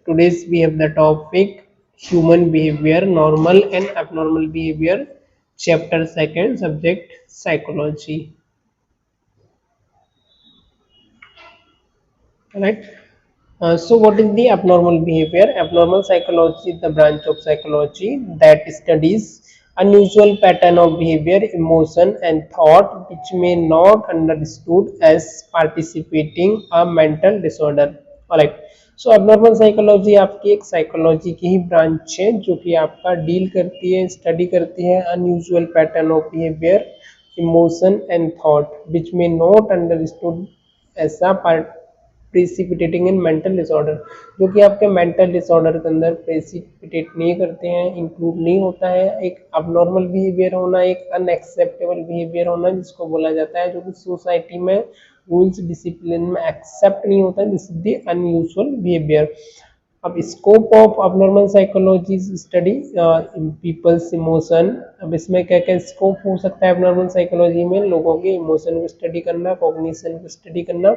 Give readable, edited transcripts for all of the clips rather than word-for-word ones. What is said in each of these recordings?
Today's we have the topic human behavior, normal and abnormal behavior, chapter second, subject psychology. Right. So, what is the abnormal behavior? Abnormal psychology is the branch of psychology that studies unusual pattern of behavior, emotion, and thought which may not understood as participating a mental disorder. Alright. So, abnormal psychology आपकी एक psychology की ही branch है जो कि आपका deal करती है, study करती है unusual pattern of behavior, emotion, and thought which may not understood as a precipitating in mental disorder, जो कि आपके मेंटल डिसऑर्डर के अंदर प्रेसिपिटेट नहीं करते हैं, इंक्लूड नहीं होता है। एक अबनॉर्मल बिहेवियर होना, एक अनएक्सेप्टेबल बिहेवियर होना जिसको बोला जाता है, जो कि सोसाइटी में रूल्स डिसिप्लिन में एक्सेप्ट नहीं होता है, this is the unusual behaviour. अब scope of abnormal psychology study people's emotion. अब इसमें क्या क्या स्कोप हो सकता है अबनॉर्मल साइकोलॉजी में? लोगों के इमोशन को स्टडी करना, कॉग्निशन को स्टडी करना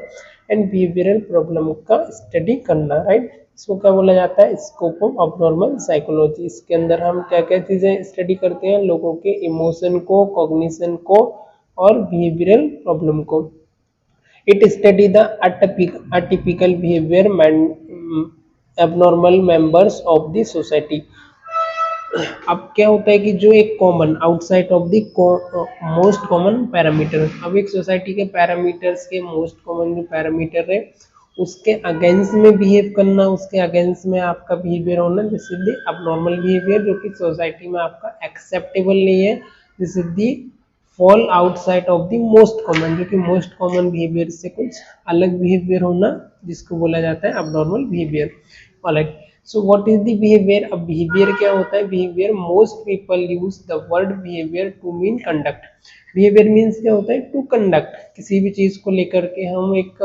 एंड बिहेवियरल प्रॉब्लम का स्टडी करना, राइट। इसको क्या बोला जाता है? Scope of abnormal psychology. इसके अंदर हम क्या क्या चीज़ें स्टडी करते हैं? लोगों के इमोशन को, कॉग्निशन को और बिहेवियरल प्रॉब्लम को। It study the atypical behaviour abnormal members of the society. अब क्या होता है कि जो एक common outside of the most common parameter, अब एक सोसाइटी के पैरामीटर्स के मोस्ट कॉमन जो पैरामीटर है उसके अगेंस्ट में बिहेव करना, उसके अगेंस्ट में आपका बिहेवियर होना, this is the abnormal behaviour जो कि सोसाइटी में आपका एक्सेप्टेबल नहीं है। This is the fall outside of the most common, जो कि मोस्ट कॉमन बिहेवियर से कुछ अलग बिहेवियर होना, जिसको बोला जाता है abnormal behaviour. Alright, so what is the behaviour? अब बिहेवियर क्या होता है? Behaviour, most people use the word behaviour to mean conduct. Behaviour means क्या होता है? To conduct. किसी भी चीज को लेकर के हम एक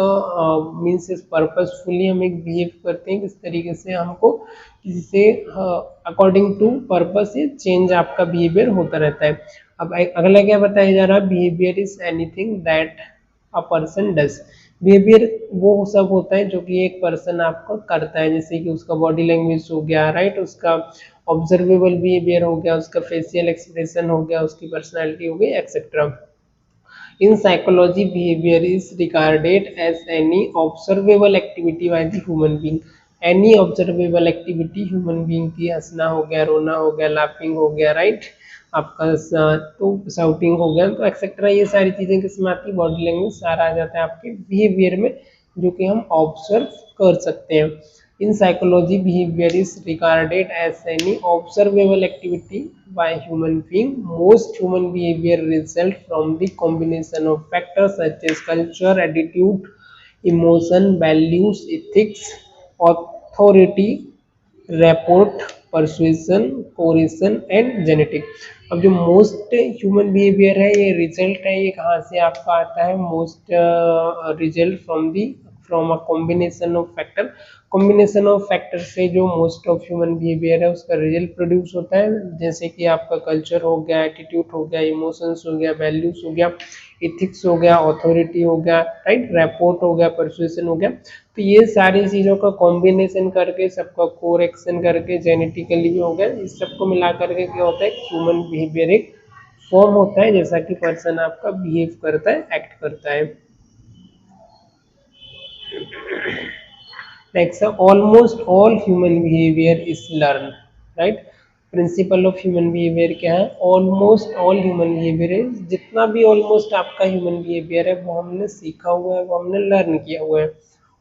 मीन्स पर्पसफुली हम एक बिहेव करते हैं, किस तरीके से हमको किसी से अकॉर्डिंग टू पर्पस से चेंज आपका बिहेवियर होता रहता है। अब अगला क्या बताया जा रहा है? Behaviour is anything that a person does. Behaviour वो सब होता है जो कि एक पर्सन आपको करता है, जैसे कि उसका बॉडी लैंग्वेज हो गया, राइट, उसका ऑब्जर्वेबल बिहेवियर हो गया, उसका फेशियल एक्सप्रेशन हो गया, उसकी पर्सनालिटी हो गई, etcetera. In psychology behaviour is regarded as any observable activity by the human being. Any observable activity human being की, हंसना हो गया, रोना हो गया, लाफिंग हो गया, राइट, आपका तो शाउटिंग हो गया, तो एक्सेट्रा, ये सारी चीज़ें किसमें आती है? बॉडी लैंग्वेज सारा आ जाता है आपके बिहेवियर में, जो कि हम ऑब्जर्व कर सकते हैं। In psychology behaviour is regarded as any observable activity by human being. Most human behaviour result from the combination of factors such as culture, attitude, emotion, values, ethics, authority, rapport, persuasion, coercion and genetic. अब जो most human behaviour है, ये result है, ये कहाँ से आपका आता है? Most result from a combination of factor. Combination of factor से जो मोस्ट ऑफ ह्यूमन बिहेवियर है उसका रिजल्ट प्रोड्यूस होता है, जैसे कि आपका कल्चर हो गया, एटीट्यूड हो गया, इमोशंस हो गया, वैल्यूज हो गया, इथिक्स हो गया, ऑथोरिटी हो गया, राइट, रेपोर्ट हो गया, परसुएशन हो गया। तो ये सारी चीज़ों का कॉम्बिनेशन करके, सबका कोरेक्शन करके, जेनेटिकली भी हो गया, इस सबको मिला करके क्या होता है? ह्यूमन बिहेवियर एक फॉर्म होता है, जैसा कि पर्सन आपका बिहेव करता है, एक्ट करता है। Next, almost all human behaviour is learn, right. Principle of human behaviour क्या है? ऑलमोस्ट ऑल ह्यूमन बिहेवियर है, जितना भी ऑलमोस्ट आपका ह्यूमन बिहेवियर है वो हमने सीखा हुआ है, वो हमने लर्न किया हुआ है।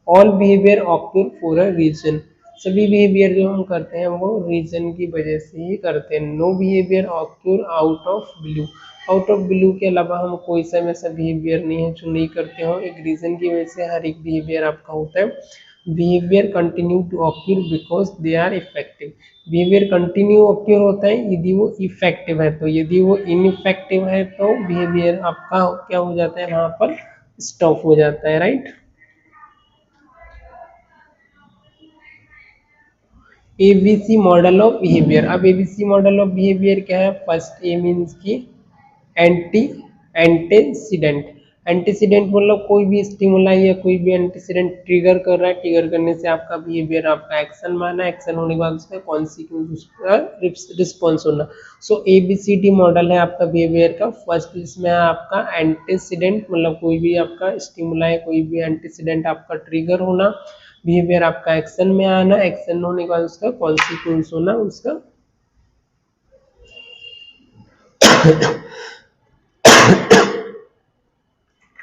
All behaviour occur for a reason. सभी बिहेवियर जो हम करते हैं वो रीजन की वजह से ही करते हैं। No behaviour occur out of blue. Out of blue के अलावा हम कोई सा ऐसा बिहेवियर नहीं है जो नहीं करते हो, एक रीजन की वजह से हर एक बिहेवियर आपका होता है। Behaviour continue to occur because they are effective. Behaviour continue occur होता है यदि वो इफेक्टिव है, तो यदि वो इनइफेक्टिव है तो बिहेवियर आपका क्या हो जाता है? वहां पर स्टॉप हो जाता है, right. ABC model of behaviour. अब एबीसी मॉडल ऑफ बिहेवियर क्या है? फर्स्ट ए मीन्स की एंटी एंटेसिडेंट। एंटीसीडेंट मतलब कोई भी स्टिमुलाई या कोई भी एंटीसीडेंट ट्रिगर कर रहा है, ट्रिगर करने से आपका बिहेवियर आपका एक्शन में आना, एक्शन होने के बाद उसका कॉन्सिक्वेंस उसका रिस्पॉन्स होना। सो ABCD मॉडल है आपका बिहेवियर का। फर्स्ट इसमें आपका एंटीसीडेंट मतलब कोई भी आपका स्टिमुलाई, कोई भी एंटीसीडेंट आपका ट्रिगर होना, बिहेवियर आपका एक्शन में आना, एक्शन होने के बाद उसका कॉन्सिक्वेंस होना उसका।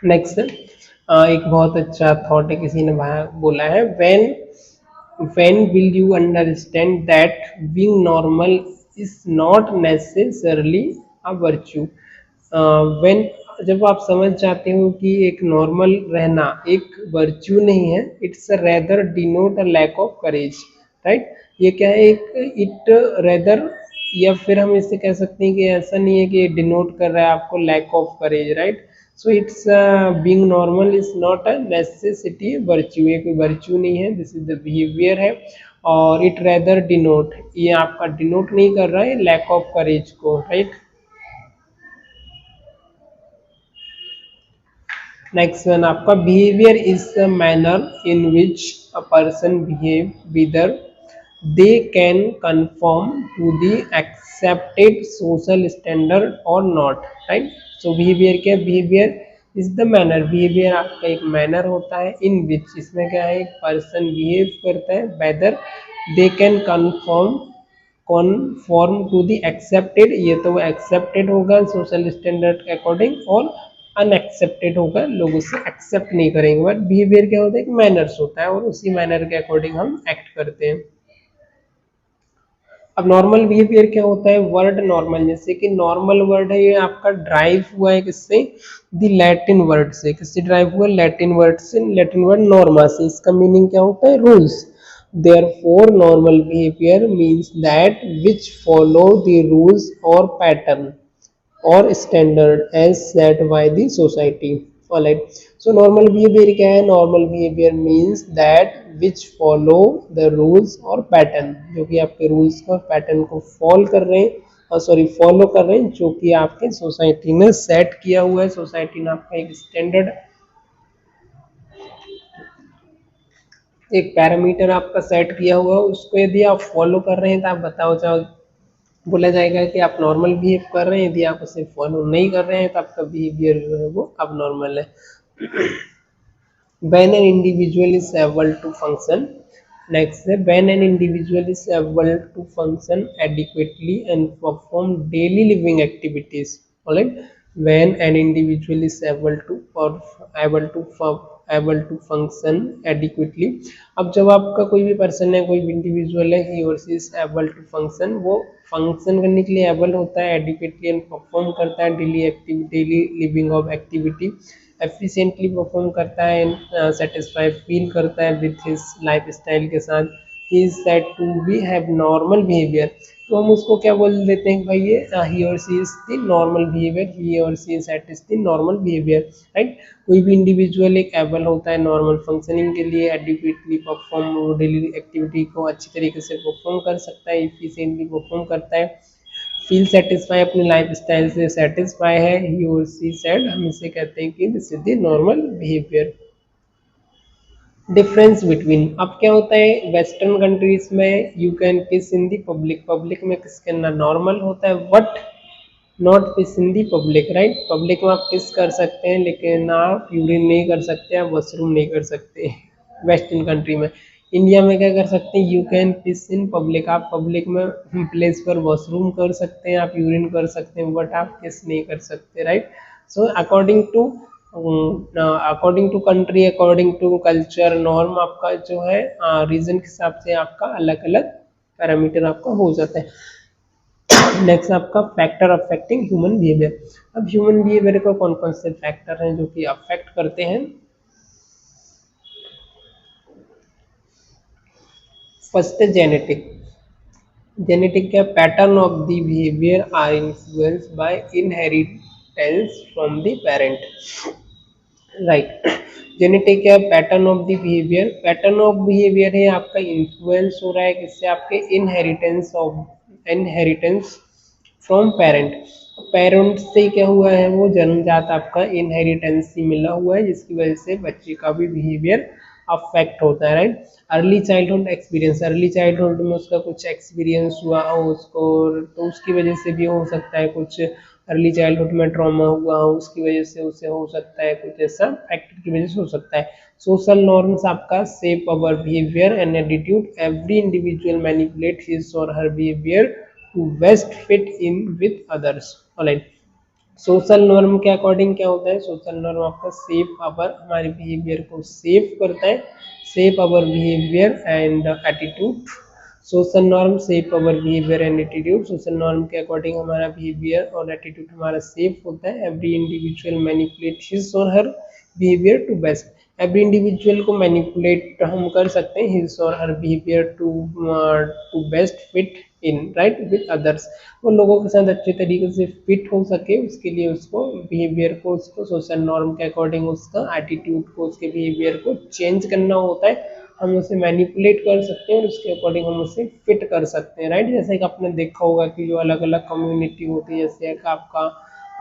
नेक्स्ट एक बहुत अच्छा थॉट है, किसी ने बोला है, when will you understand that being normal is not necessarily a virtue? when जब आप समझ जाते हो कि एक नॉर्मल रहना एक वर्च्यू नहीं है, it's rather denote a lack of courage, right. ये क्या है, एक इट रेदर, या फिर हम इसे कह सकते हैं कि ऐसा नहीं है कि डिनोट कर रहा है आपको lack of courage, right. So it's being normal is not a necessity virtue, ये कोई वर्च्यू नहीं है, दिस इज द बिहेवियर है। और इट रेदर डिनोट, ये आपका डिनोट नहीं कर रहा है लैक ऑफ करेज को, राइट। नेक्स्ट वन आपका behaviour is the manner in which a person behave whether they can conform to the accepted social standard or not, right. So behaviour क्या, behaviour is the manner, behaviour आपका एक manner होता है, इन विच इसमें क्या है, एक पर्सन बिहेव करता है, whether they can conform to the accepted, ये तो एक्सेप्टेड होगा सोशल स्टैंडर्ड के अकॉर्डिंग, और अनएक्सेप्टेड होगा, लोग उससे एक्सेप्ट नहीं करेंगे। बट बिहेवियर क्या होता है, एक मैनर्स होता है और उसी मैनर के अकॉर्डिंग हम एक्ट करते हैं। अब नॉर्मल बिहेवियर क्या होता है, वर्ड नॉर्मल, जैसे कि नॉर्मल वर्ड है ये आपका ड्राइव हुआ है किससे, द लैटिन वर्ड से, किससे ड्राइव हुआ, लैटिन वर्ड से, लैटिन वर्ड नॉर्मा से। इसका मीनिंग क्या होता है, rules. Therefore normal behaviour means that which follow the rules और पैटर्न और standard as set by the society, alright. So normal behaviour क्या है, normal behaviour means that which follow the rules और पैटर्न, जो कि आपके रूल्स और pattern को फॉलो कर रहे हैं, और सॉरी फॉलो कर रहे हैं, जो कि आपके सोसाइटी ने सेट किया हुआ है, सोसाइटी ने आपका एक स्टैंडर्ड, एक पैरामीटर आपका सेट किया हुआ है, उसको यदि आप फॉलो कर रहे हैं तो आप बताओ चाहो, बोला जाएगा कि आप नॉर्मल बिहेव कर रहे हैं। यदि आप उसे फॉलो नहीं कर रहे हैं तो आपका बिहेवियर जो है वो अब नॉर्मल है। when an individual is able to function, next है, when an individual is able to function adequately and perform daily living activities, alright, when an individual is able to function adequately। अब जब आपका कोई भी person है, कोई भी individual है, ही और she is able to function, वो फंक्शन करने के लिए एबल होता है, एडिक्वेटली एंड परफॉर्म करता है daily living of activity, efficiently perform करता है, सेटिस्फाई फील करता है विथ हिज लाइफ स्टाइल के साथ, he is said to be have normal behaviour. तो हम उसको क्या बोल देते हैं भाई, ये he or she is the normal behaviour, he or she is at is the normal behaviour, right. कोई भी इंडिविजुअल एक एबल होता है नॉर्मल फंक्शनिंग के लिए, एडिक्वेटली परफॉर्म, डेली एक्टिविटी को अच्छी तरीके से परफॉर्म कर सकता है, इफिशिएंटली परफॉर्म करता है, फील सेटिस्फाई, अपने लाइफ स्टाइल से सेटिस्फाई है, ही और सी सेड, हम इसे कहते हैं कि this is the normal behaviour. Difference between, अब क्या होता है वेस्टर्न कंट्रीज में, यू कैन किस इन दी पब्लिक, पब्लिक में किस करना नॉर्मल होता है, बट नॉट किस इन दी पब्लिक, राइट। पब्लिक में आप किस कर सकते हैं लेकिन आप यूरिन नहीं कर सकते, आप वॉशरूम नहीं कर सकते वेस्टर्न कंट्री में। इंडिया में क्या कर सकते हैं, you can piss in public, आप पब्लिक में प्लेस पर वॉशरूम कर सकते हैं, आप यूरिन कर सकते हैं, बट आप किस नहीं कर सकते, right. So according to country, according to culture norm, आपका जो है रीजन के हिसाब से आपका अलग अलग पैरामीटर आपका हो जाता है। नेक्स्ट आपका फैक्टर अफेक्टिंग ह्यूमन बिहेवियर। अब ह्यूमन बिहेवियर को कौन कौन से फैक्टर हैं जो कि अफेक्ट करते हैं। फर्स्ट है जेनेटिक, जेनेटिक क्या, pattern of the behaviour are influenced by inheritance from the parent, right. Genetic क्या, pattern of the behaviour, pattern of behaviour है आपका इन्फ्लुएंस हो रहा है किससे, आपके इनहेरिटेंस फ्रॉम पेरेंट, पेरेंट्स से क्या हुआ है, वो जन्मजात आपका इनहेरिटेंसी मिला हुआ है, जिसकी वजह से बच्चे का भी बिहेवियर अफेक्ट होता है, right. Early childhood experience, early childhood में उसका कुछ एक्सपीरियंस हुआ हो उसको, तो उसकी वजह से भी हो सकता है कुछ, अर्ली चाइल्डहुड में ट्रॉमा हुआ हो उसकी वजह से उसे हो सकता है कुछ ऐसा फैक्टर की वजह से हो सकता है। सोशल नॉर्म्स आपका shape our behaviour and attitude, every individual manipulate his or her behaviour to best fit in with others. Alright, social norm के अकॉर्डिंग क्या होता है, सोशल नॉर्म आपका सेफ अवर, हमारे बिहेवियर को सेफ करता है, shape our behaviour and attitude. Social norm shape our behaviour and attitude, social norm के अकॉर्डिंग हमारा बिहेवियर और एटीट्यूड हमारा सेफ होता है। Every individual manipulate his or her behaviour to best, every individual को मैनिपुलेट हम कर सकते हैं his or her behaviour to best fit in right with others, वो लोगों के साथ अच्छे तरीके से फिट हो सके, उसके लिए उसको बिहेवियर को, उसको सोशल नॉर्म के अकॉर्डिंग उसका एटीट्यूड को, उसके बिहेवियर को चेंज करना होता है। हम उसे मैनिपुलेट कर सकते हैं और उसके अकॉर्डिंग हम उसे फिट कर सकते हैं, राइट। जैसे कि आपने देखा होगा कि जो अलग अलग कम्युनिटी होती है, जैसे कि आपका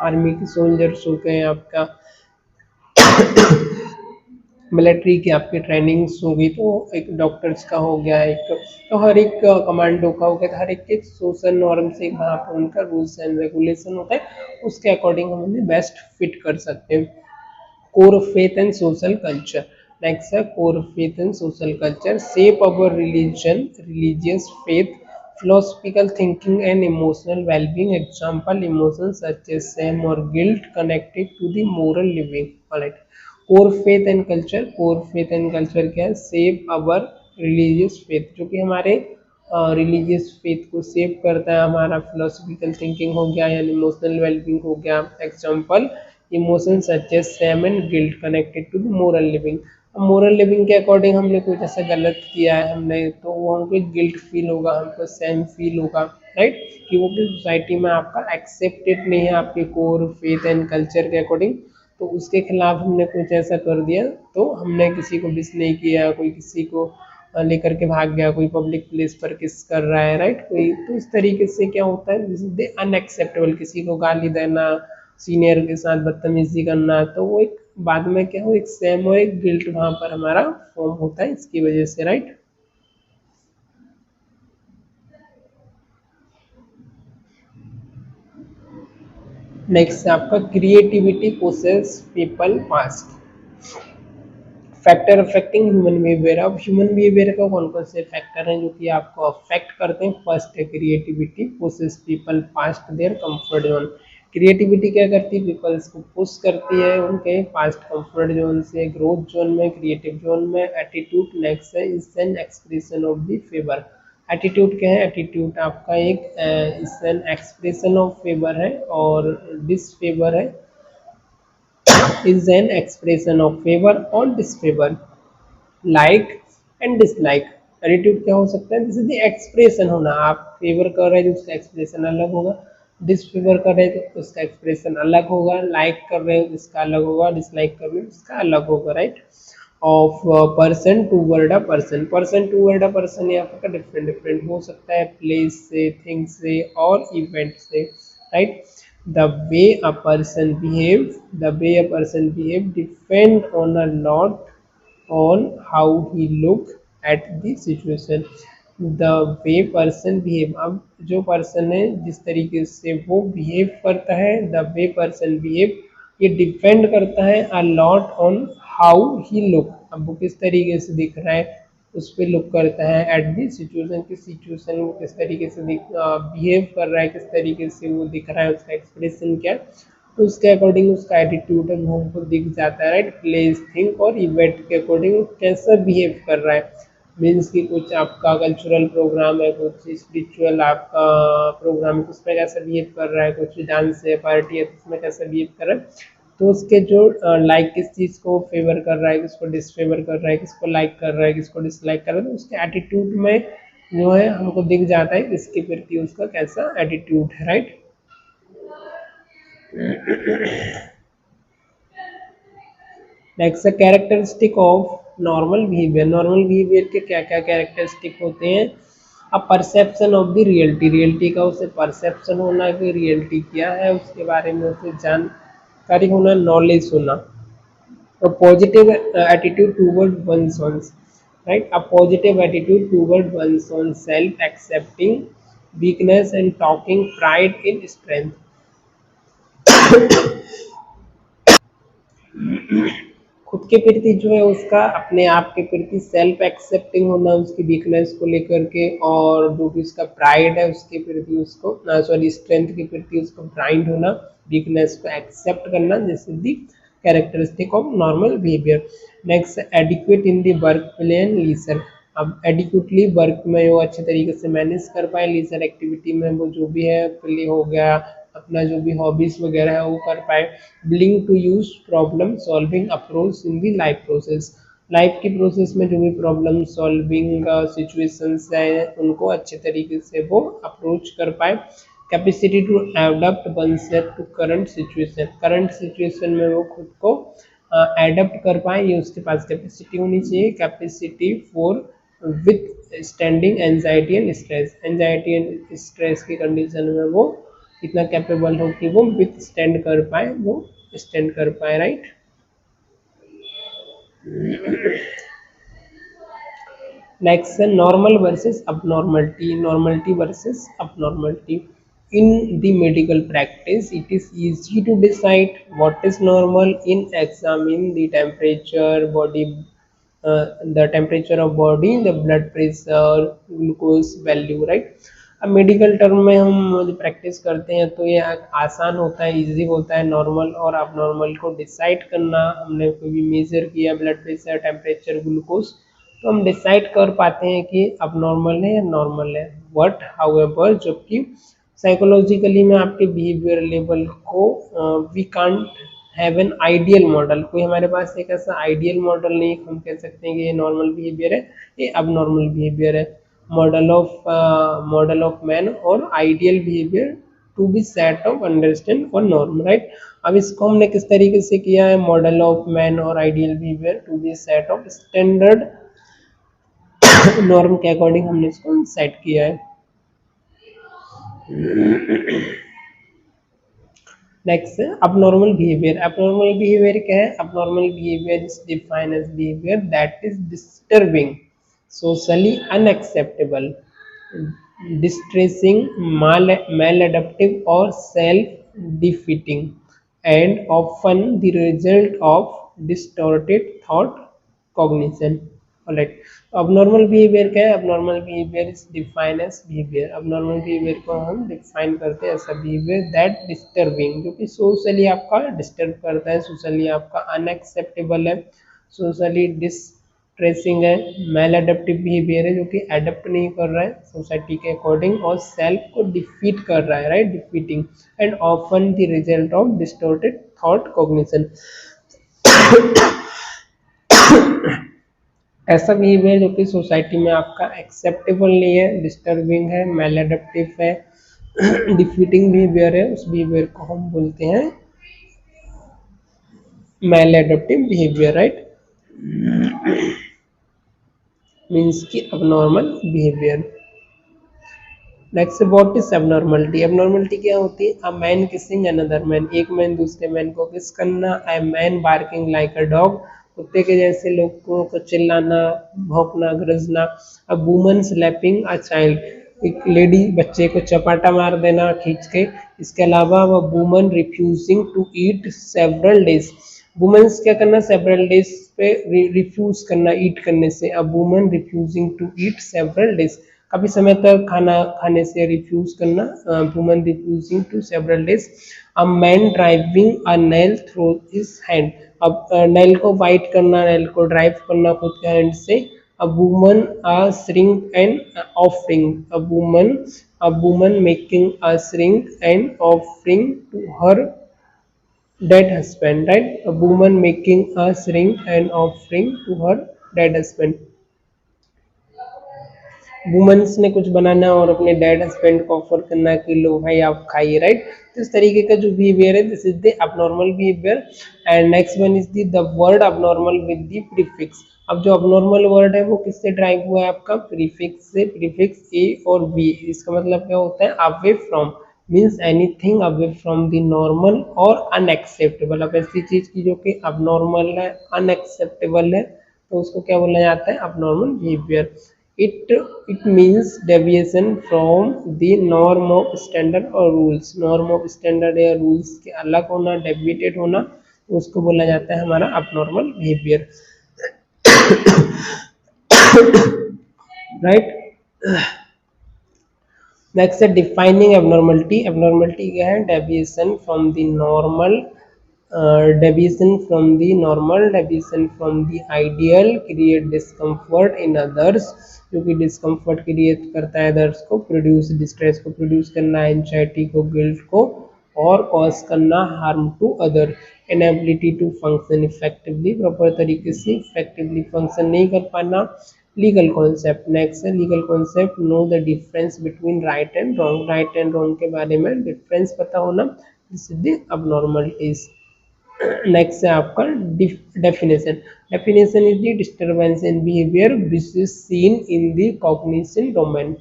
आर्मी के सोल्जर्स हो गए, आपका मिलिट्री की आपकी ट्रेनिंग्स होगी, तो एक डॉक्टर्स का हो गया, एक तो हर एक कमांडो का हो गया, तो हर एक एक सोशल नॉर्म से वहाँ पर उनका रूल्स एंड रेगुलेशन होता है, उसके अकॉर्डिंग हम उन्हें बेस्ट फिट कर सकते हैं। core of faith and social culture, next है core of faith and social culture, shape our religion, religious faith, philosophical thinking and emotional well-being, example emotions such as shame or guilt connected to the moral living। alright, core faith and culture, core faith and culture क्या है, shape our religious faith, जो कि हमारे religious faith को save करता है, हमारा philosophical thinking हो गया या इमोशनल वेलबींग हो गया। Example emotion such as shame and guilt connected to the moral living, moral living के अकॉर्डिंग हमने कुछ ऐसा गलत किया है हमने, तो वो हमको गिल्ट फील होगा, हमको सैम फील होगा, राइट, कि वो भी सोसाइटी में आपका एक्सेप्टेड नहीं है आपके कोर फेथ एंड कल्चर के अकॉर्डिंग, तो उसके खिलाफ हमने कुछ ऐसा कर दिया, तो हमने किसी को मिस नहीं किया, कोई किसी को लेकर के भाग गया, कोई पब्लिक प्लेस पर किस कर रहा है, राइट, कोई, तो इस तरीके से क्या होता है, दिस इज द अनएक्सेप्टेबल, किसी को गाली देना, सीनियर के साथ बदतमीजी करना, तो वो एक बाद में क्या हो, एक सेम और एक गिल्ट वहां पर हमारा फॉर्म होता है इसकी वजह से, राइट। नेक्स्ट है आपका creativity possess people past, factor affecting human behaviour. अब ह्यूमन बिहेवियर का कौन कौन से फैक्टर हैं जो कि आपको अफेक्ट करते हैं, फर्स्ट है creativity pushes people past there comfort zone, creativity क्या करती है, पीपल्स को पुश करती है उनके पास्ट कंफर्ट जोन से ग्रोथ जोन में, क्रिएटिव जोन में। एटीट्यूड नेक्स्ट है is an expression of the favour, attitude क्या है, एटीट्यूड आपका एक is an expression of favour है, और डिसफेवर है, is an expression of favor or disfavor, like and dislike। Attitude क्या हो सकता है, जैसे दी एक्सप्रेशन होना, आप फेवर कर रहे हैं तो उसका एक्सप्रेशन अलग होगा, डिसफेवर कर रहे हैं तो उसका एक्सप्रेशन अलग होगा, लाइक कर रहे हो इसका अलग होगा, डिसलाइक कर रहे हो इसका अलग होगा, right. Of person toward a person, person toward a person यहाँ पर डिफरेंट डिफरेंट हो सकता है, प्लेस से, थिंग्स से और इवेंट से, right. the way a person behave, the way a person behave depend on a lot on how he look at the situation, the way person behave, अब जो person है जिस तरीके से वो बिहेव करता है, the way person behave, ये डिपेंड करता है a lot on how he look, अब वो किस तरीके से दिख रहा है उस पर लुक करता है, एट दी सिचुएशन, किस सिचुएशन वो किस तरीके से बिहेव कर रहा है, किस तरीके से वो दिख रहा है, उसका एक्सप्रेशन क्या है, तो उसके अकॉर्डिंग उसका एटीट्यूड है वो हमको दिख जाता है, राइट। प्लेस थिंक और इवेंट के अकॉर्डिंग कैसा बिहेव कर रहा है, मीन्स कि कुछ आपका कल्चरल प्रोग्राम है, कुछ स्पिरिचुअल आपका प्रोग्राम है, उसमें कैसा बिहेव कर रहा है, कुछ डांस है, पार्टी है, उसमें कैसा बिहेव कर रहा है, तो उसके जो लाइक किस चीज़ को फेवर कर रहा है, किसको डिसफेवर कर रहा है, किसको लाइक कर रहा है, किसको डिसलाइक कर रहा है, तो उसके एटीट्यूड में जो है हमको दिख जाता है इसके प्रति उसका कैसा एटीट्यूड है, राइट। नेक्स्ट है characteristic of normal behaviour, normal behaviour के क्या क्या कैरेक्टरिस्टिक होते हैं, अब perception of the reality, reality का उसे परसेप्शन होना कि रियलिटी क्या है उसके बारे में उसे जानकारी होना, नॉलेज होना। A positive attitude toward one's own, right? A positive attitude toward one's own self, accepting weakness and talking pride in strength. खुद के प्रति जो है उसका अपने आप के प्रति सेल्फ एक्सेप्टिंग होना उसकी वीकनेस को लेकर के, और जो भी उसका प्राइड है उसके प्रति उसको, सॉरी, स्ट्रेंथ के प्रति उसको प्राइड होना, वीकनेस को एक्सेप्ट करना, this is the characteristic of normal behaviour. Next, adequate in the work plain leisure. अब एडिक्वेटली वर्क में वो अच्छे तरीके से मैनेज कर पाए, लीजर एक्टिविटी में वो जो भी है प्ले हो गया, अपना जो भी हॉबीज वगैरह है वो कर पाए। Willing to use problem solving approach in the life process, life की प्रोसेस में जो भी प्रॉब्लम सॉल्विंग सिचुएशंस हैं उनको अच्छे तरीके से वो अप्रोच कर पाए। Capacity to adapt oneself to current situation में वो खुद को एडप्ट कर पाए, ये उसके पास कैपेसिटी होनी चाहिए। Capacity for with standing anxiety and stress, anxiety and stress की कंडीशन में वो इतना कैपेबल हो कि वो विथ स्टैंड कर पाए, वो स्टैंड कर पाए, राइट। नेक्स्ट है normal versus abnormality, normality versus abnormality। In the medical practice, it is easy to decide what is normal in examining the temperature of body, the blood pressure, glucose value, right। अब medical term में हम जो practice करते हैं तो ये आसान होता है, इजी होता है नॉर्मल और abnormal को डिसाइड करना। हमने कोई भी मेजर किया ब्लड प्रेशर, टेम्परेचर, ग्लूकोज, तो हम डिसाइड कर पाते हैं कि अब नॉर्मल है या नॉर्मल है। बट हाउएवर, जबकि साइकोलॉजिकली में आपके बिहेवियर लेवल को we can't have an ideal model, कोई हमारे पास एक ऐसा आइडियल मॉडल नहीं हम कह सकते हैं कि ये नॉर्मल बिहेवियर है, ये अब नॉर्मल बिहेवियर है। मॉडल ऑफ मैन और ideal behaviour to be set of understand और नॉर्म, राइट। अब इसको हमने किस तरीके से किया है, मॉडल ऑफ मैन और ideal behaviour to be set of standard norm के अकॉर्डिंग हमने इसको सेट किया है। नेक्स्ट है abnormal behavior। abnormal behavior क्या है, abnormal behavior is defined as behavior that is disturbing, socially unacceptable, distressing, maladaptive or self-defeating, and often the result of distorted thought cognition। Right, अब normal behaviour क्या है, अब normal behaviour is define as behaviour, अब normal behaviour को हम define करते हैं ऐसा बिहेवियर दैट डिस्टर्बिंग, जो कि सोशली आपका डिस्टर्ब करता है, सोशली आपका अनएक्सेप्टेबल है, सोशली डिस्ट्रेसिंग है, मेल एडेप्टिव बिहेवियर है जो कि एडप्ट नहीं कर रहा है सोसाइटी के अकॉर्डिंग, और सेल्फ को डिफीट कर रहा है, right, defeating, and often the result of distorted thought cognition. ऐसा बिहेवियर जो कि सोसाइटी में आपका एक्सेप्टेबल नहीं है, डिस्टर्बिंग है, मेल है, डिफीटिंग बिहेवियर है, उस बिहेवियर को हम बोलते हैं maladaptive behaviour, right, means की abnormal behaviour. Next, what is abnormality. Abnormality क्या होती है, a man kissing another man, एक मैन दूसरे मैन को किस करना, a man barking like a dog, कुत्ते के जैसे लोगों को चिल्लाना, भौंकना, गरजना, a woman slapping a child, एक लेडी बच्चे को चपाटा मार देना खींच के। इसके अलावा वह woman refusing to eat several days, womens क्या करना, सेवरल डेज पे रिफ्यूज करना ईट करने से, अब woman refusing to eat several days, काफी समय तक खाना खाने से रिफ्यूज करना, woman refusing to several days. A man driving a nail through his hand, अब नेल को वाइट करना, नेल को ड्राइव करना खुद के हैंड से। A woman a shrink and offering, a woman making a shrink and offering to her dead husband, right, a woman making a ring and offering to her dead husband। Womens ने कुछ बनाना और अपने dad husband को offer करना कि लो भाई आप खाइए, राइट। तो इस तरीके का जो बिहेवियर है, this is the abnormal behaviour. And next one is the word abnormal with the prefix. अब जो abnormal वर्ड है वो किससे ड्राइव हुआ है, आपका प्रीफिक्स से। प्रीफिक्स ए और बी, इसका मतलब क्या होता है, away from, means anything away from the normal और अनएक्सेप्टेबल। अब ऐसी चीज की जो कि abnormal है, अनएक्सेप्टेबल है, तो उसको क्या बोला जाता है, abnormal behaviour. it means deviation from the norm of standard और rules। norm of standard या rules के अलग होना, deviated होना, उसको बोला जाता है हमारा abnormal behavior, right। नेक्स्ट है डिफाइनिंग एबनॉर्मलिटी। एबनॉर्मलिटी क्या है, deviation from the normal, deviation from the normal, deviation from the ideal, create discomfort in others, जो कि डिस्कम्फर्ट क्रिएट करता है अदर्स को, प्रोड्यूस डिस्ट्रेस को प्रोड्यूस करना, एंजाइटी को, गिल्ट को, और कॉज करना harm to other. Inability to function effectively, proper तरीके से इफेक्टिवली फंक्शन नहीं कर पाना। लीगल कॉन्सेप्ट, नेक्स्ट है legal concept. No the difference between right and wrong, right and wrong के बारे में डिफरेंस पता होना, this is the abnormalities. Next है आपका definition. Definition is the disturbance in behaviour which is seen in the cognition domain.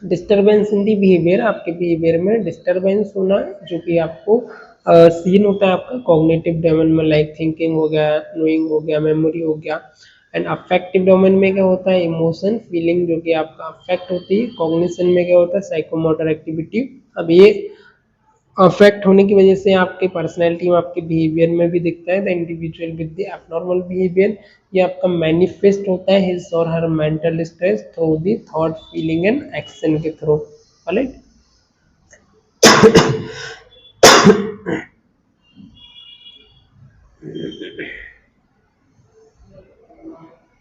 Disturbance in the behaviour, आपके behaviour में disturbance होना जो कि आपको सीन होता है आपका कॉग्निटिव डोमेन में, लाइक थिंकिंग हो गया, नोइंग हो गया, मेमोरी हो गया। एंड अफेक्टिव डोमेन में क्या होता है, इमोशन, फीलिंग जो कि आपका अफेक्ट होती है। कॉग्निशन में क्या होता है, साइकोमोटर एक्टिविटी। अब ये अफेक्ट होने की वजह से आपके पर्सनैलिटी में, आपके बिहेवियर में भी दिखता है। The individual with the abnormal behaviour, ये आपका मैनिफेस्ट होता है his or her mental stress through the thought, feeling and action के through, right.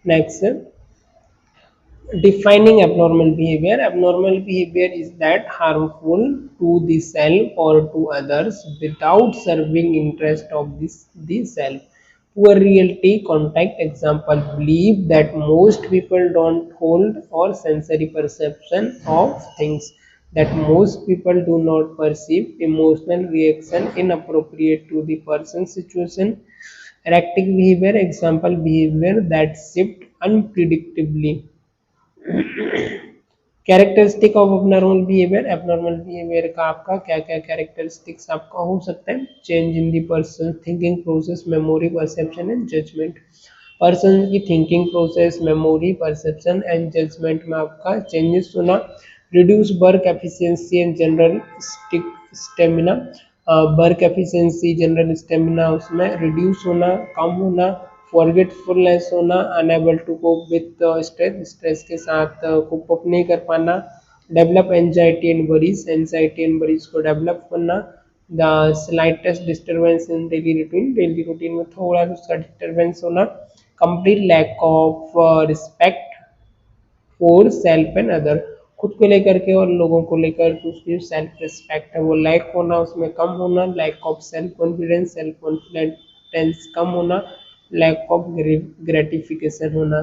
Next, defining abnormal behavior. Abnormal behavior is that harmful to the self or to others without serving interest of the self. Poor reality contact, example, believe that most people don't hold or sensory perception of things, that most people do not perceive emotional reaction inappropriate to the person's situation. Erratic behavior, example, behavior that shift unpredictably. Characteristic of abnormal behaviour, abnormal behaviour का आपका क्या क्या characteristics आपका हो सकता है, change in the person thinking process, memory, perception and judgement. Person की thinking process, memory, perception and judgement में आपका चेंजेस होना। Reduce work efficiency and general stamina, work efficiency, general stamina उसमें रिड्यूस होना, कम होना। फॉरगेटफुलनेस होना, unable to cope with stress, stress के साथ कोप अप नहीं कर पाना। Develop anxiety and worries, anxiety and worries को डेवलप करना। The slightest disturbance in daily routine, daily routine में थोड़ा सा उसका डिस्टर्बेंस होना। Complete lack of respect for self and other, खुद को लेकर के और लोगों को लेकर उसकी सेल्फ रिस्पेक्ट है वो लैक होना, उसमें कम होना। Lack of self confidence, self confidence कम होना। लैक ऑफ ग्रेटिफिकेशन होना।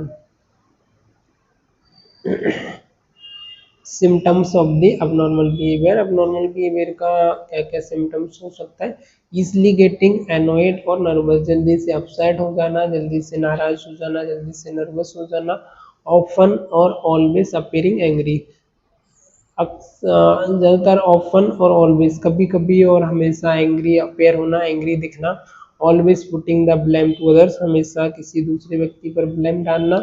Symptoms of the abnormal behaviour, abnormal behaviour का क्या क्या सिम्टम्स हो सकता है, इजली गेटिंग एनोयड और नर्वस, जल्दी से अपसेट हो जाना, जल्दी से नाराज हो जाना, जल्दी से नर्वस हो जाना। ऑफन और ऑलवेज अपीयरिंग एंग्री, ज़्यादातर ऑफन और ऑलवेज, कभी कभी और हमेशा एंग्री अपेयर होना, एंग्री दिखना। Always putting the blame to others, हमेशा किसी दूसरे व्यक्ति पर ब्लेम डालना।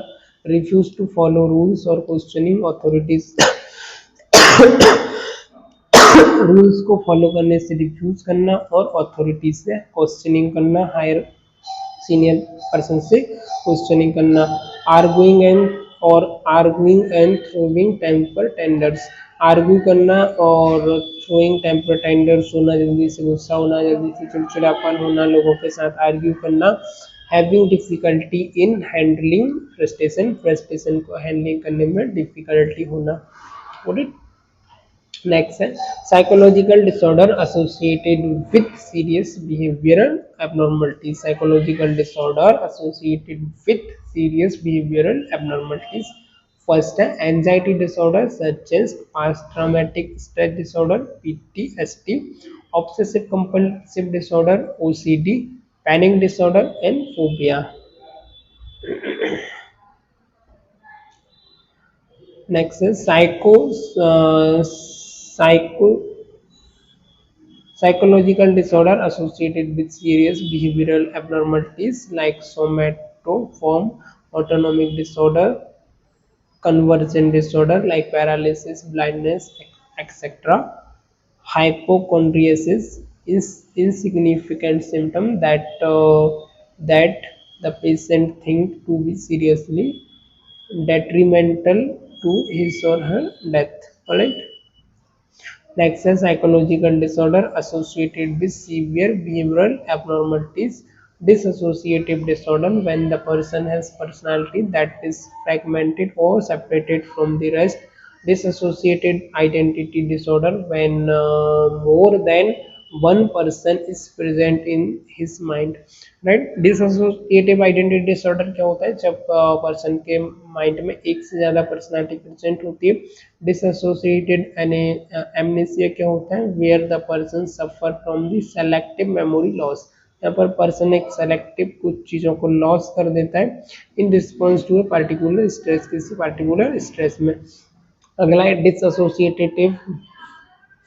रिफ्यूज टू फॉलो रूल्स और क्वेश्चनिंग ऑथोरिटीज, रूल्स को फॉलो करने से रिफ्यूज करना और अथॉरिटी से क्वेश्चनिंग करना, हायर सीनियर पर्सन से क्वेश्चनिंग करना। Arguing and throwing temper tantrums, argue करना और थ्रोइंग टेम्पर टेंडर्स होना, जल्दी से गुस्सा होना, जल्दी से चिड़चिड़ापन होना, लोगों के साथ आर्ग्यू करना। Having difficulty in handling frustration, frustration को हैंडलिंग करने में डिफिकल्टी होना। नेक्स्ट है psychological disorder associated with serious behavioural abnormalities, psychological disorder associated with serious behavioural abnormalities. First है anxiety disorder such as past traumatic stress disorder PTSD, obsessive compulsive disorder OCD, panic disorder and phobia. Next है psycho psychological disorder associated with serious behavioral abnormalities like somatoform autonomic disorder, convergent disorder like paralysis, blindness, etc. Hypochondriasis is insignificant symptom that the patient think to be seriously detrimental to his or her death. Alright. Next is psychological disorder associated with severe behavioral abnormalities. Dissociative disorder when the person has personality that is fragmented or separated from the rest. Dissociated identity disorder when more than one person is present in his mind. Right, dissociative identity disorder क्या होता है? जब person के mind में एक से ज्यादा personality present होती है। डिसोसिएटेड एमनेसिया क्या होता है? Where the person suffer from the selective memory loss. यहाँ पर पर्सन एक सेलेक्टिव कुछ चीजों को लॉस कर देता है in response to a particular stress, किसी पार्टिकुलर स्ट्रेस में। अगला है डिसएसोसिएटिव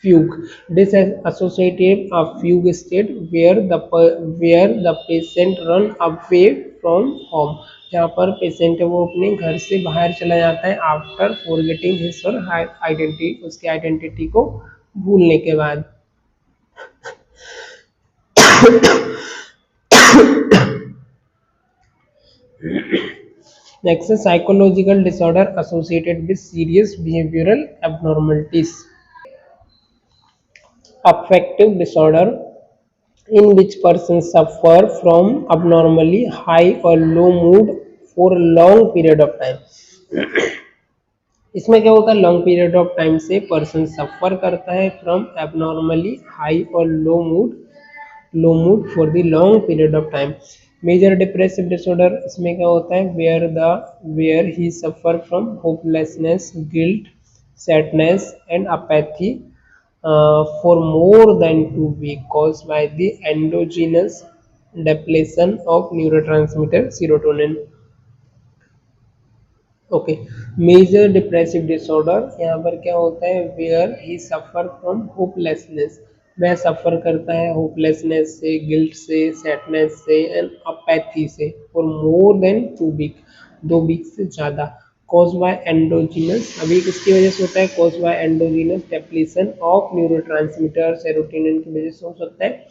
fugue. Disassociative fugue state where the patient run away from home. जहाँ पर पेशेंट है वो अपने घर से बाहर चला जाता है आफ्टर फॉरगेटिंग हिज और आइडेंटिटी, उसके आइडेंटिटी को भूलने के बाद। Next psychological disorder associated with serious behavioural abnormalities. Affective disorder in which persons suffer from abnormally high or low mood for a long period of time. इसमें क्या होता है? लॉन्ग पीरियड ऑफ टाइम से person suffer करता है from abnormally high or low mood for the long period of time. Major depressive disorder इसमें क्या होता है? Where he suffer from hopelessness, guilt, sadness and apathy for more than 2 weeks caused by the endogenous depletion of neurotransmitter serotonin. Okay, major depressive disorder यहाँ पर क्या होता है? Where he suffer from hopelessness, वह सफर करता है hopelessness से, guilt से, सैडनेस से एंड अपैथी से for more than 2 week, 2 week से ज़्यादा। कॉज बाय एंडोजीनस, अभी किसकी वजह से होता है? Cause by endogenous depletion of neurotransmitter serotonin की वजह से हो सकता है।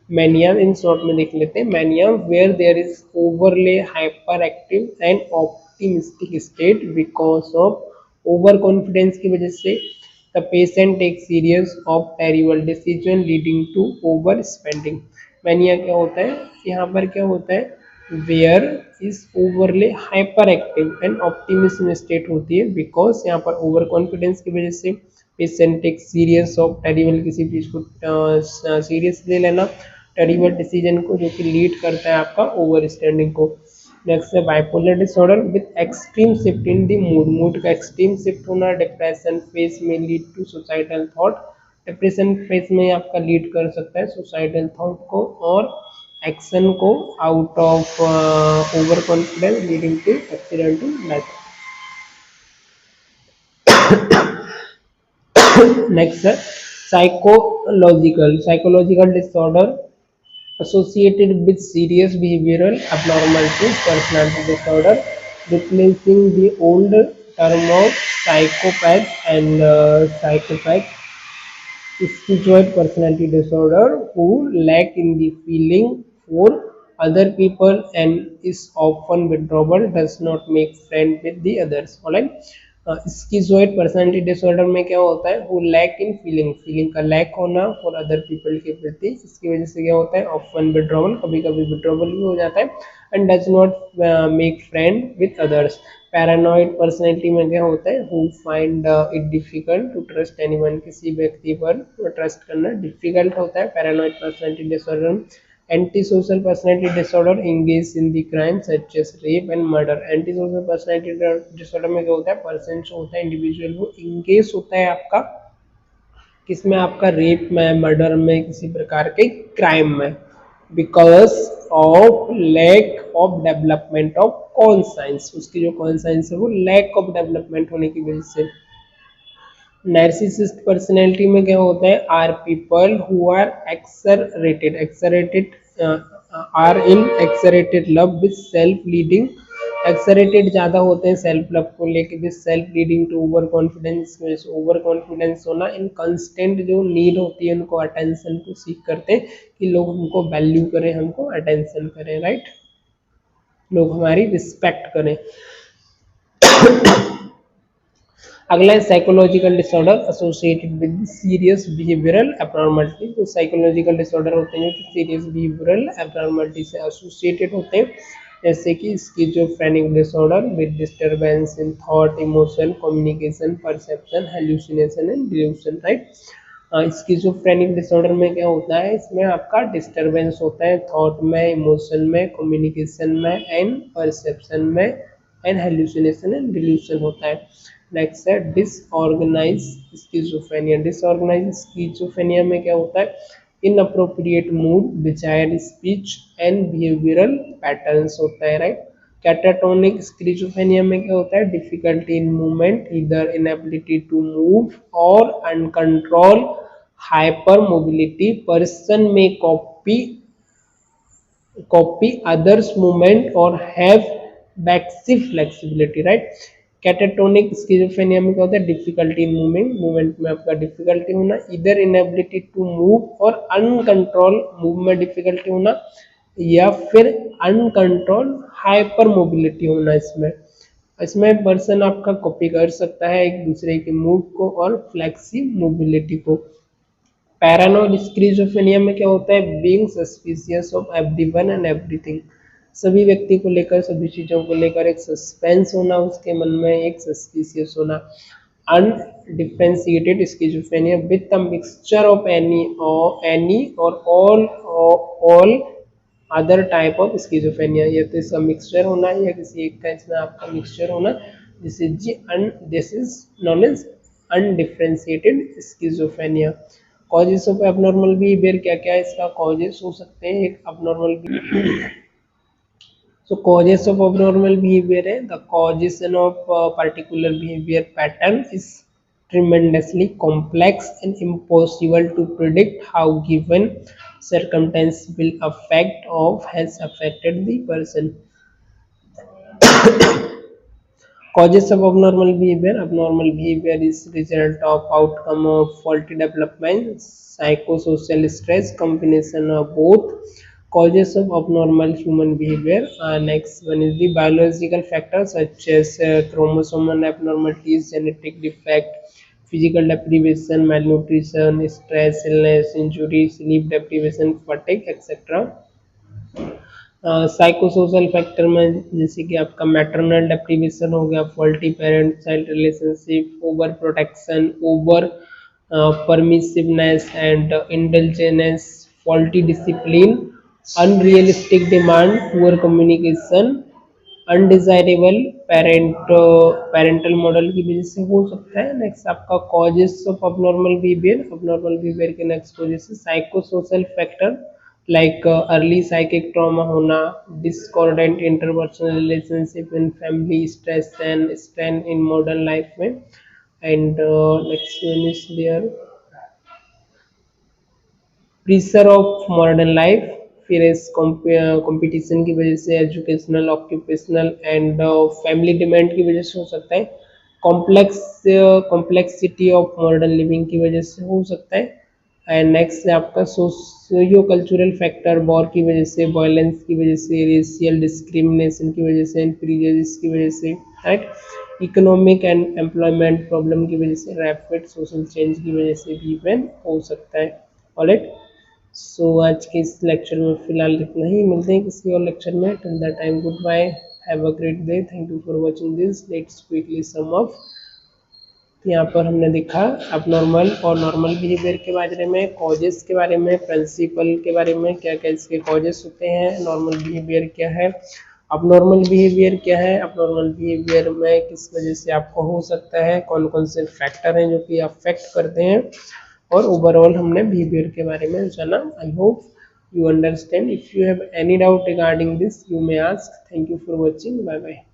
मैनिया इन शॉर्ट में देख लेते हैं। Mania where there is overly hyper active and optimistic state because of over confidence की वजह से the patient take serious of terrible decision leading to over spending. Mania क्या होता है? यहाँ पर क्या होता है? Where is overly hyper active and optimism state होती है बिकॉज यहाँ पर ओवर कॉन्फिडेंस की वजह से patient take serious of terrible, किसी चीज को सीरियस ले लेना, टेरिबल डिसीजन को, जो कि लीड करता है आपका ओवर स्टैंडिंग को। नेक्स्ट है bipolar disorder with extreme shift in the mood, mood का एक्सट्रीम शिफ्ट होना। डिप्रेशन फेज में lead to suicidal thought, depression phase में आपका लीड कर सकता है सुसाइडल थॉट को और एक्शन को out of over confidence leading to accidental death. Next है psychological disorder associated with serious behavioral abnormalities, personality disorder, replacing the old term of psychopath and psychopath. Schizoid personality disorder who lack in the feeling for other people and is often withdrawal, does not make friend with the others. Alright, schizoid personality disorder में क्या होता है? वो lack in feeling का lack होना for other people के प्रति, इसकी वजह से क्या होता है? ऑफन विड्रॉवल, कभी कभी विड्रॉवल भी हो जाता है and does not make friend with others. Paranoid personality में क्या होता है? Who find it difficult to trust anyone, किसी व्यक्ति पर ट्रस्ट करना डिफिकल्ट होता है पैरानॉइड पर्सनैलिटी डिसऑर्डर में। Anti social personality disorder engage in the crime such as rape and murder. Anti social personality disorder में क्या होता है, पर्सन जो होता है इंडिविजुअल वो इंगेज होता है आपका किसमें, आपका रेप में, मर्डर में, किसी प्रकार के क्राइम में, because of lack of development of conscience, उसकी जो कॉन्साइंस है वो लैक ऑफ डेवलपमेंट होने की वजह से। नार्सिसिस्ट पर्सनैलिटी में क्या होता है, are people who are exaggerated are in exaggerated love with self leading, exaggerated ज्यादा होते हैं सेल्फ लव को लेके, with self leading to over confidence, over confidence होना, इन कंस्टेंट जो नीड होती है उनको अटेंशन को सीख करते हैं कि लोग हमको वैल्यू करें, हमको अटेंशन करें, राइट, लोग हमारी रिस्पेक्ट करें। अगला है psychological disorder associated with serious behavioural abnormality. तो साइकोलॉजिकल डिसऑर्डर होते हैं जो सीरियस बिहेवियरल एब्नॉर्मलिटी से एसोसिएटेड होते हैं, जैसे कि schizophrenic disorder with disturbance in thought, emotion, communication, perception, hallucination and delusion, right. Schizophrenic disorder में क्या होता है, इसमें आपका डिस्टरबेंस होता है थॉट में, इमोशन में, कम्युनिकेशन में एंड परसेप्शन में एंड हेलुसिनेशन एंड डिल्यूशन होता है। नेक्स्ट है डिसऑर्गेनाइज स्किज़ोफ्रेनिया। डिसऑर्गेनाइज स्किज़ोफ्रेनिया में क्या होता है, inappropriate mood, desire speech and behavioural patterns होता है, राइट। कैटाटोनिक स्किज़ोफ्रेनिया में क्या होता है, डिफिकल्टी इन मूवमेंट, इधर इनएबिलिटी टू मूव और अनकंट्रोल हाइपर मोबिलिटी, पर्सन में copy others movement or have backseat flexibility, right। Catatonic schizophrenia में क्या होता है, डिफिकल्टी इन मूविंग, मूवमेंट में आपका डिफिकल्टी होना, इधर इनएबिलिटी टू मूव और अनकंट्रोल मूव में डिफिकल्टी होना, या फिर अनकंट्रोल हाइपर मोबिलिटी होना। इसमें इसमें पर्सन आपका कॉपी कर सकता है एक दूसरे के मूव को और फ्लेक्सी मोबिलिटी को। पैरानोइड स्किज़ोफ्रेनिया में क्या होता है, being suspicious of everyone and everything, सभी व्यक्ति को लेकर, सभी चीजों को लेकर एक सस्पेंस होना उसके मन में, एक सस्पिशियस होना। Undifferentiated schizophrenia with a mixture of any or all other type of schizophrenia, या तो इसका मिक्सचर होना या किसी एक का इसमें आपका मिक्सचर होना, this is known as undifferentiated schizophrenia. Causes of abnormal behaviour क्या क्या है, इसका कॉजेस हो सकते हैं एक abnormal so causes of abnormal behavior है, the causation of particular behavior pattern is tremendously complex and impossible to predict how given circumstance will affect or has affected the person. Causes of abnormal behavior is result of outcome of faulty development, psychosocial stress, combination of both. Causes of abnormal human behavior, next one is the biological factors such as chromosomal abnormalities, genetic defect, physical deprivation, malnutrition, stress, illness, injury, sleep deprivation, fatigue, etc. Psychosocial factor में जैसे कि आपका maternal deprivation हो गया, faulty parent child relationship, over protection, over permissiveness and indulgence, faulty discipline, unrealistic demand, poor communication, undesirable parental model की वजह से हो सकता है। नेक्स्ट आपका कॉजेस ऑफ अबनॉर्मल बिहेवियर के नेक्स्ट वजह से psychosocial factor like early psychic trauma होना, discordant interpersonal relationship in family, stress and strain in modern life में, and next one is there pressure of modern life, फिर इस competition की वजह से, educational, occupational and family demand की वजह से हो सकता है, कॉम्प्लेक्सिटी ऑफ मॉडर्न लिविंग की वजह से हो सकता है, एंड नेक्स्ट आपका सोशियो कल्चरल फैक्टर, वॉर की वजह से, वायलेंस की वजह से, रेशियल डिस्क्रिमिनेशन की वजह से, प्रीजुडिस की वजह से, right, economic and employment problem की वजह से, रैपिड सोशल चेंज की वजह से भी इवन हो सकता है। ऑलराइट, सो आज के इस लेक्चर में फिलहाल इतना ही, मिलते हैं किसी और लेक्चर में। Till that time good bye, have a great day, thank you for watching this, let's quickly sum up तो यहाँ पर हमने देखा abnormal और नॉर्मल बिहेवियर के बारे में, कॉजेस के बारे में, प्रिंसिपल के बारे में, क्या क्या इसके कॉजेस होते हैं, नॉर्मल बिहेवियर क्या है, abnormal बिहेवियर क्या है, abnormal बिहेवियर में किस वजह से आपको हो सकता है, कौन कौन से फैक्टर हैं जो कि अफेक्ट करते हैं, और ओवरऑल हमने बिहेवियर के बारे में जाना। I hope you understand. If you have any doubt regarding this, you may ask. Thank you for watching. Bye bye.